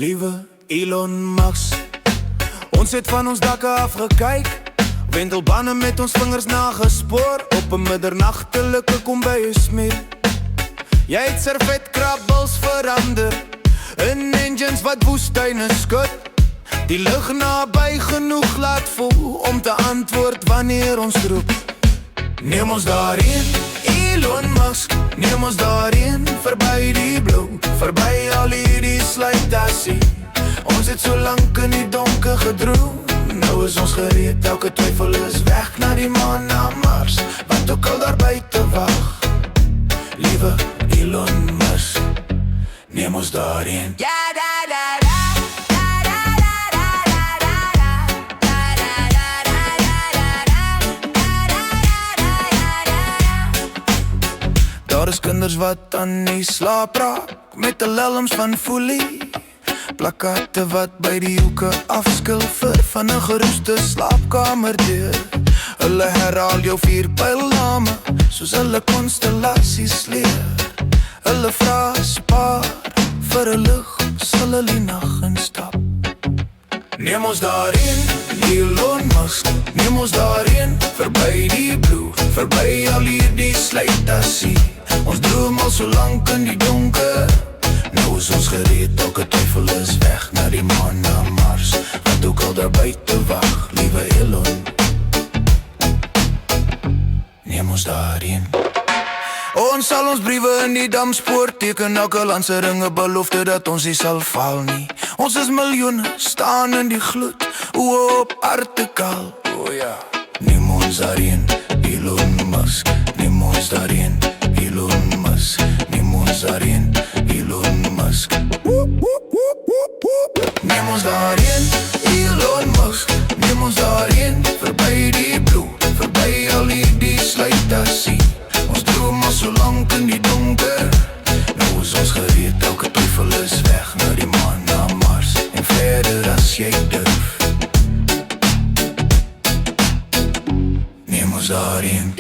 Liewe Elon Musk, ons het van ons dakke af gekyk, wentelbane met ons vingers nagespoor, op 'n middernagtelike kombuismuur. Jy het servetkrabbels verander in engines wat woestyne skud, die lug naby genoeg laat voel om te antwoord wanneer ons roep. Neem ons daarheen, Elon Musk, neem ons daarheen, verby die blou, verby al hierdie slytasie. Ons het so lank in die donker gedroom, nou is ons gereed, elke twyfel is weg, na die maan, na Mars, wat ook al daar buite wag. Liewe Elon Musk, neem ons daarheen. Daar is kinders wat aan die slaap raak, met de lelms van foelie, plakate wat by die hoeke afskilfer van 'n geroeste slaapkamerdeur. Hulle herhaal jou 4 pylname, soos hulle konstellasies leer. Hulle vra spaar vir 'n lig, sal hulle die nag instap. Neem ons daarheen, Elon Musk, neem ons daarheen, verby die blue, verby al hierdie slytasie. Ons droom al so lank in die donker, nou is ons gereed, elke twyfel is weg, na die maan, na Mars, wat ook al daar buite wag. Liewe Elon, neem ons daarheen. Ons sal ons briewe in die damspoor teken, elke land se ringe belofte dat ons nie sal val nie. Ons is miljoene, staan in die gloed, oë op artikal. O ja, neem ons daarheen, Elon Musk, neem ons daarheen, Elon Musk, neem ons daarheen, Elon Musk. Neem ons daarheen, Elon Musk, neem ons daarheen, verby die blue, verby al hierdie slytasie. Ons droom al so lank in die donker, nou is ons gereed, elke twyfel is weg, na die maan, na Mars, en verder as jy durf. Neem ons daarheen.